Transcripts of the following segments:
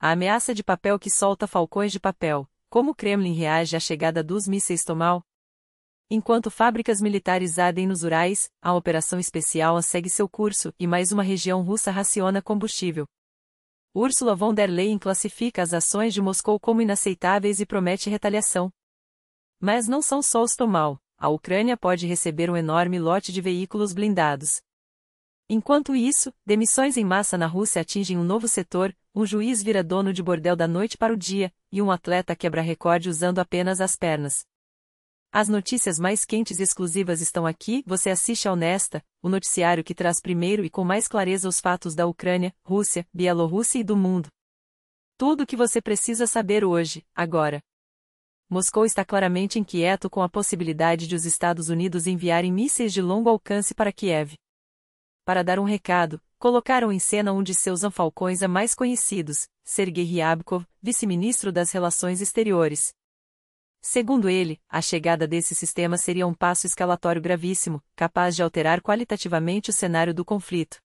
A ameaça de papel que solta falcões de papel. Como o Kremlin reage à chegada dos mísseis Tomahawk? Enquanto fábricas militares ardem nos Urais, a operação especial segue seu curso e mais uma região russa raciona combustível. Ursula von der Leyen classifica as ações de Moscou como inaceitáveis e promete retaliação. Mas não são só os Tomahawk. A Ucrânia pode receber um enorme lote de veículos blindados. Enquanto isso, demissões em massa na Rússia atingem um novo setor, um juiz vira dono de bordel da noite para o dia, e um atleta quebra recorde usando apenas as pernas. As notícias mais quentes e exclusivas estão aqui. Você assiste ao Nesta, o noticiário que traz primeiro e com mais clareza os fatos da Ucrânia, Rússia, Bielorrússia e do mundo. Tudo o que você precisa saber hoje, agora. Moscou está claramente inquieto com a possibilidade de os Estados Unidos enviarem mísseis de longo alcance para Kiev. Para dar um recado, colocaram em cena um de seus falcões mais conhecidos, Sergei Ryabkov, vice-ministro das Relações Exteriores. Segundo ele, a chegada desse sistema seria um passo escalatório gravíssimo, capaz de alterar qualitativamente o cenário do conflito.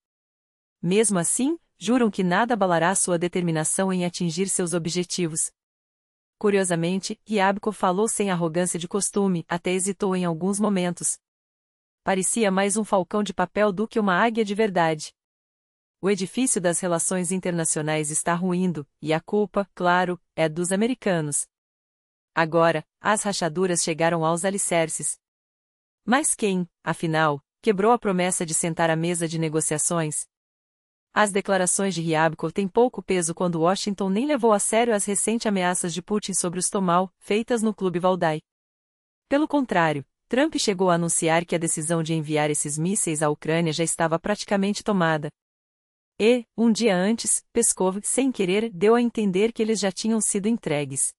Mesmo assim, juram que nada abalará sua determinação em atingir seus objetivos. Curiosamente, Ryabkov falou sem arrogância de costume, até hesitou em alguns momentos. Parecia mais um falcão de papel do que uma águia de verdade. O edifício das relações internacionais está ruindo, e a culpa, claro, é dos americanos. Agora, as rachaduras chegaram aos alicerces. Mas quem, afinal, quebrou a promessa de sentar à mesa de negociações? As declarações de Ryabkov têm pouco peso quando Washington nem levou a sério as recentes ameaças de Putin sobre os Tomahawk, feitas no Clube Valdai. Pelo contrário, Trump chegou a anunciar que a decisão de enviar esses mísseis à Ucrânia já estava praticamente tomada. E, um dia antes, Peskov, sem querer, deu a entender que eles já tinham sido entregues.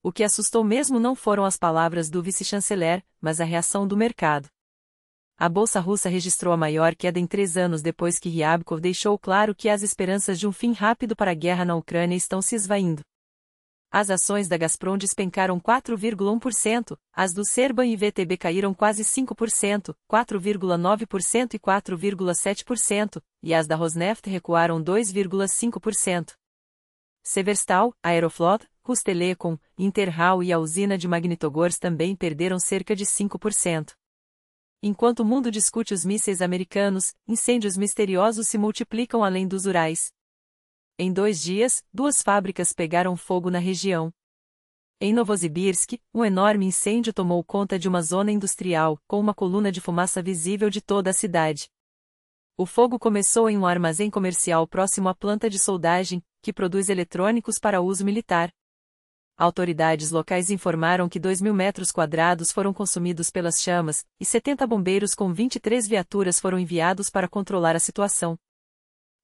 O que assustou mesmo não foram as palavras do vice-chanceler, mas a reação do mercado. A bolsa russa registrou a maior queda em 3 anos depois que Ryabkov deixou claro que as esperanças de um fim rápido para a guerra na Ucrânia estão se esvaindo. As ações da Gazprom despencaram 4,1%, as do Serban e VTB caíram quase 5%, 4,9% e 4,7%, e as da Rosneft recuaram 2,5%. Severstal, Aeroflot, Rustelecom, Interhal e a usina de Magnitogorsk também perderam cerca de 5%. Enquanto o mundo discute os mísseis americanos, incêndios misteriosos se multiplicam além dos Urais. Em 2 dias, 2 fábricas pegaram fogo na região. Em Novosibirsk, um enorme incêndio tomou conta de uma zona industrial, com uma coluna de fumaça visível de toda a cidade. O fogo começou em um armazém comercial próximo à planta de soldagem, que produz eletrônicos para uso militar. Autoridades locais informaram que 2.000 metros quadrados foram consumidos pelas chamas, e 70 bombeiros com 23 viaturas foram enviados para controlar a situação.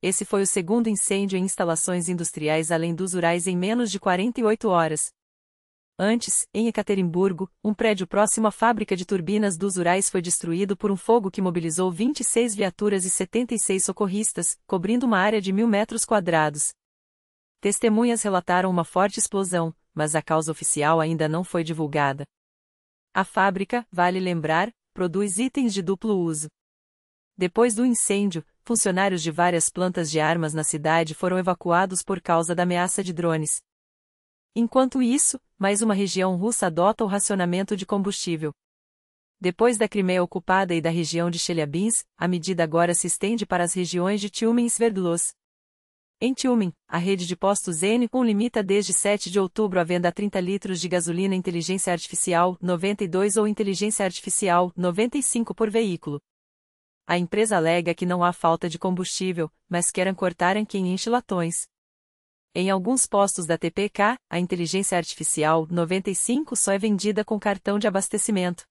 Esse foi o segundo incêndio em instalações industriais além dos Urais em menos de 48 horas. Antes, em Ekaterimburgo, um prédio próximo à fábrica de turbinas dos Urais foi destruído por um fogo que mobilizou 26 viaturas e 76 socorristas, cobrindo uma área de 1.000 metros quadrados. Testemunhas relataram uma forte explosão, mas a causa oficial ainda não foi divulgada. A fábrica, vale lembrar, produz itens de duplo uso. Depois do incêndio, funcionários de várias plantas de armas na cidade foram evacuados por causa da ameaça de drones. Enquanto isso, mais uma região russa adota o racionamento de combustível. Depois da Crimeia ocupada e da região de Chelyabinsk, a medida agora se estende para as regiões de Tyumen e Sverdlovsk. Em Tyumen, a rede de postos N1 limita desde 7 de outubro a venda a 30 litros de gasolina inteligência artificial 92 ou inteligência artificial 95 por veículo. A empresa alega que não há falta de combustível, mas quer cortar quem enche latões. Em alguns postos da TPK, a inteligência artificial 95 só é vendida com cartão de abastecimento.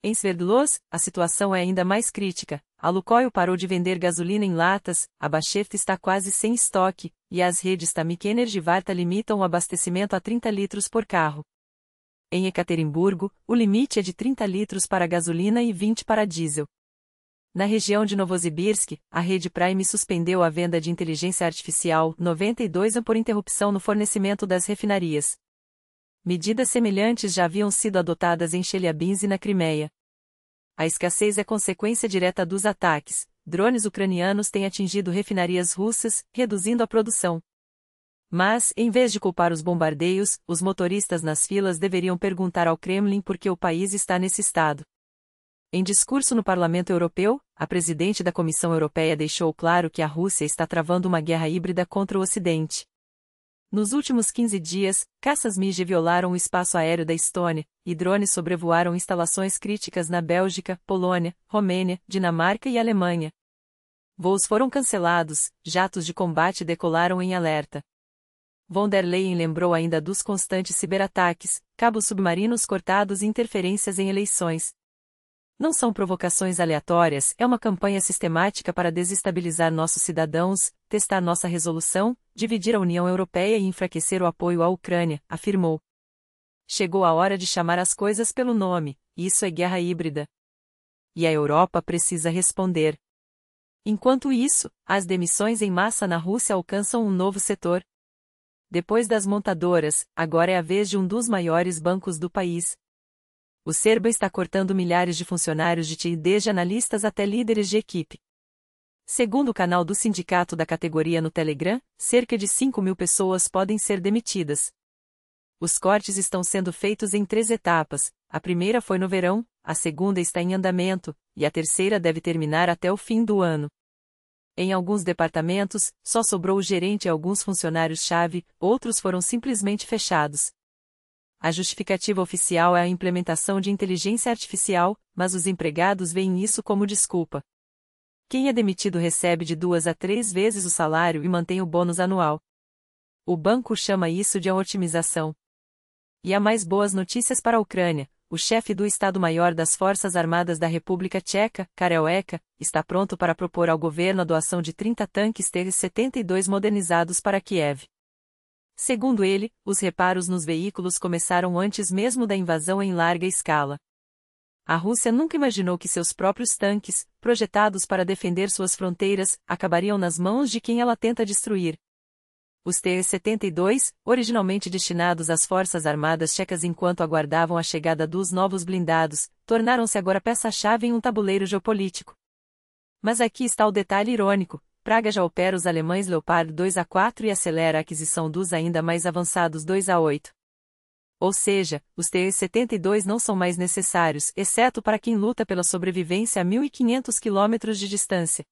Em Sverdlovsk, a situação é ainda mais crítica. A Lukoil parou de vender gasolina em latas, a Basheft está quase sem estoque, e as redes Tamik e Energivarta limitam o abastecimento a 30 litros por carro. Em Ekaterimburgo, o limite é de 30 litros para gasolina e 20 para diesel. Na região de Novosibirsk, a rede Prime suspendeu a venda de inteligência artificial 92 por interrupção no fornecimento das refinarias. Medidas semelhantes já haviam sido adotadas em Chelyabinsk e na Crimeia. A escassez é consequência direta dos ataques. Drones ucranianos têm atingido refinarias russas, reduzindo a produção. Mas, em vez de culpar os bombardeios, os motoristas nas filas deveriam perguntar ao Kremlin por que o país está nesse estado. Em discurso no Parlamento Europeu, a presidente da Comissão Europeia deixou claro que a Rússia está travando uma guerra híbrida contra o Ocidente. Nos últimos 15 dias, caças MiG violaram o espaço aéreo da Estônia, e drones sobrevoaram instalações críticas na Bélgica, Polônia, Romênia, Dinamarca e Alemanha. Voos foram cancelados, jatos de combate decolaram em alerta. Von der Leyen lembrou ainda dos constantes ciberataques, cabos submarinos cortados e interferências em eleições. Não são provocações aleatórias, é uma campanha sistemática para desestabilizar nossos cidadãos, testar nossa resolução, dividir a União Europeia e enfraquecer o apoio à Ucrânia, afirmou. Chegou a hora de chamar as coisas pelo nome, isso é guerra híbrida. E a Europa precisa responder. Enquanto isso, as demissões em massa na Rússia alcançam um novo setor. Depois das montadoras, agora é a vez de um dos maiores bancos do país. O Serba está cortando milhares de funcionários de TI, desde analistas até líderes de equipe. Segundo o canal do sindicato da categoria no Telegram, cerca de 5.000 pessoas podem ser demitidas. Os cortes estão sendo feitos em 3 etapas, a primeira foi no verão, a segunda está em andamento, e a terceira deve terminar até o fim do ano. Em alguns departamentos, só sobrou o gerente e alguns funcionários-chave, outros foram simplesmente fechados. A justificativa oficial é a implementação de inteligência artificial, mas os empregados veem isso como desculpa. Quem é demitido recebe de 2 a 3 vezes o salário e mantém o bônus anual. O banco chama isso de otimização. E há mais boas notícias para a Ucrânia. O chefe do Estado-Maior das Forças Armadas da República Tcheca, Karel Eka, está pronto para propor ao governo a doação de 30 tanques T-72 modernizados para Kiev. Segundo ele, os reparos nos veículos começaram antes mesmo da invasão em larga escala. A Rússia nunca imaginou que seus próprios tanques, projetados para defender suas fronteiras, acabariam nas mãos de quem ela tenta destruir. Os T-72, originalmente destinados às Forças Armadas Tchecas enquanto aguardavam a chegada dos novos blindados, tornaram-se agora peça-chave em um tabuleiro geopolítico. Mas aqui está o detalhe irônico: Praga já opera os alemães Leopard 2A4 e acelera a aquisição dos ainda mais avançados 2A8. Ou seja, os T-72 não são mais necessários, exceto para quem luta pela sobrevivência a 1.500 quilômetros de distância.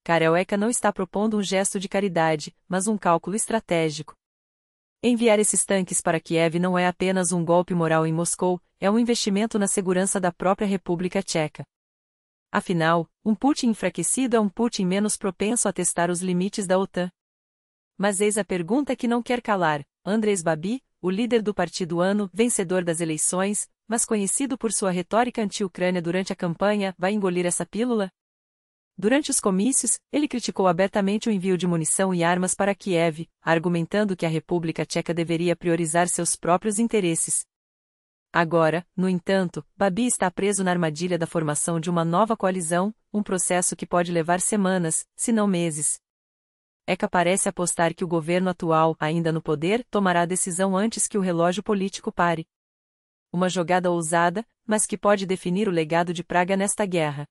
Karel Eka não está propondo um gesto de caridade, mas um cálculo estratégico. Enviar esses tanques para Kiev não é apenas um golpe moral em Moscou, é um investimento na segurança da própria República Tcheca. Afinal, um Putin enfraquecido é um Putin menos propenso a testar os limites da OTAN. Mas eis a pergunta que não quer calar: Andrés Babis, o líder do partido ANO, vencedor das eleições, mas conhecido por sua retórica anti-Ucrânia durante a campanha, vai engolir essa pílula? Durante os comícios, ele criticou abertamente o envio de munição e armas para Kiev, argumentando que a República Tcheca deveria priorizar seus próprios interesses. Agora, no entanto, Babis está preso na armadilha da formação de uma nova coalizão, um processo que pode levar semanas, se não meses. Eka parece apostar que o governo atual, ainda no poder, tomará a decisão antes que o relógio político pare. Uma jogada ousada, mas que pode definir o legado de Praga nesta guerra.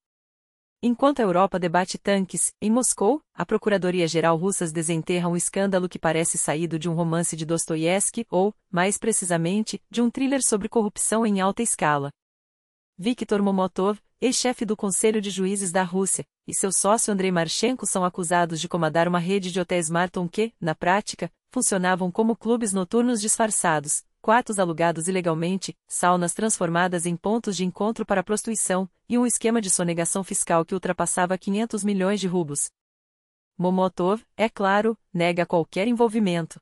Enquanto a Europa debate tanques, em Moscou, a Procuradoria-Geral russa desenterra um escândalo que parece saído de um romance de Dostoiévski ou, mais precisamente, de um thriller sobre corrupção em alta escala. Viktor Momotov, ex-chefe do Conselho de Juízes da Rússia, e seu sócio Andrei Marchenko são acusados de comandar uma rede de hotéis Marton que, na prática, funcionavam como clubes noturnos disfarçados, quartos alugados ilegalmente, saunas transformadas em pontos de encontro para prostituição, e um esquema de sonegação fiscal que ultrapassava 500 milhões de rublos. Momotov, é claro, nega qualquer envolvimento.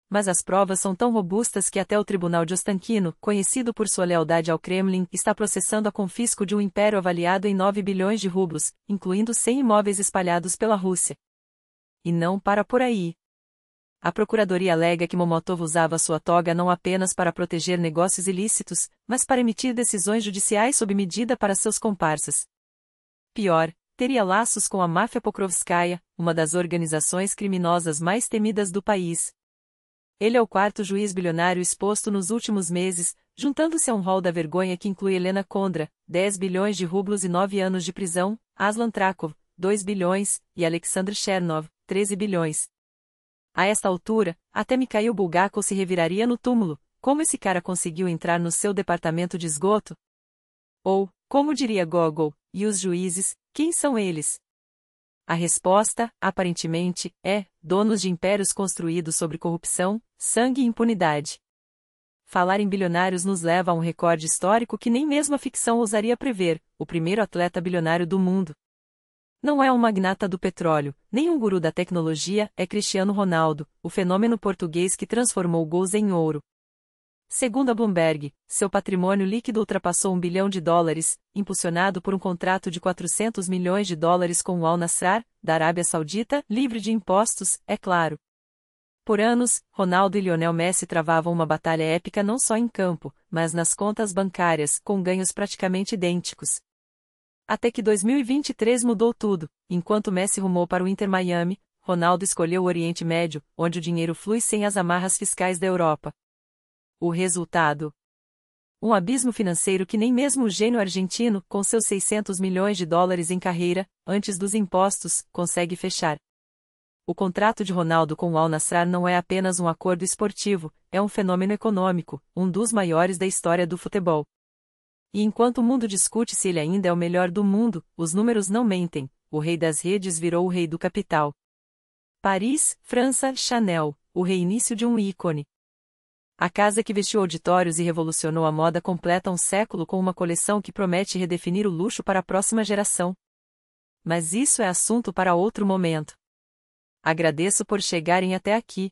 Mas as provas são tão robustas que até o Tribunal de Ostankino, conhecido por sua lealdade ao Kremlin, está processando a confisco de um império avaliado em 9 bilhões de rublos, incluindo 100 imóveis espalhados pela Rússia. E não para por aí. A Procuradoria alega que Momotov usava sua toga não apenas para proteger negócios ilícitos, mas para emitir decisões judiciais sob medida para seus comparsas. Pior, teria laços com a máfia Pokrovskaya, uma das organizações criminosas mais temidas do país. Ele é o 4º juiz bilionário exposto nos últimos meses, juntando-se a um rol da vergonha que inclui Helena Kondra, 10 bilhões de rublos e 9 anos de prisão, Aslan Trakov, 2 bilhões, e Alexander Chernov, 13 bilhões. A esta altura, até Mikhail Bulgakov se reviraria no túmulo. Como esse cara conseguiu entrar no seu departamento de esgoto? Ou, como diria Gogol, e os juízes, quem são eles? A resposta, aparentemente, é: donos de impérios construídos sobre corrupção, sangue e impunidade. Falar em bilionários nos leva a um recorde histórico que nem mesmo a ficção ousaria prever: o primeiro atleta bilionário do mundo. Não é um magnata do petróleo, nem um guru da tecnologia, é Cristiano Ronaldo, o fenômeno português que transformou gols em ouro. Segundo a Bloomberg, seu patrimônio líquido ultrapassou US$ 1 bilhão, impulsionado por um contrato de US$ 400 milhões com o Al Nassr, da Arábia Saudita, livre de impostos, é claro. Por anos, Ronaldo e Lionel Messi travavam uma batalha épica não só em campo, mas nas contas bancárias, com ganhos praticamente idênticos. Até que 2023 mudou tudo. Enquanto Messi rumou para o Inter Miami, Ronaldo escolheu o Oriente Médio, onde o dinheiro flui sem as amarras fiscais da Europa. O resultado? Um abismo financeiro que nem mesmo o gênio argentino, com seus US$ 600 milhões em carreira, antes dos impostos, consegue fechar. O contrato de Ronaldo com o Al Nassr não é apenas um acordo esportivo, é um fenômeno econômico, um dos maiores da história do futebol. E enquanto o mundo discute se ele ainda é o melhor do mundo, os números não mentem: o rei das redes virou o rei do capital. Paris, França, Chanel, o reinício de um ícone. A casa que vestiu auditórios e revolucionou a moda completa um século com uma coleção que promete redefinir o luxo para a próxima geração. Mas isso é assunto para outro momento. Agradeço por chegarem até aqui.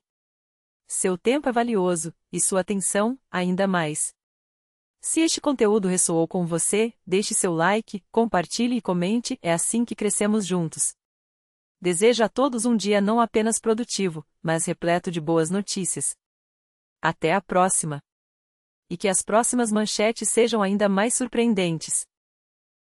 Seu tempo é valioso, e sua atenção, ainda mais. Se este conteúdo ressoou com você, deixe seu like, compartilhe e comente, é assim que crescemos juntos. Desejo a todos um dia não apenas produtivo, mas repleto de boas notícias. Até a próxima! E que as próximas manchetes sejam ainda mais surpreendentes.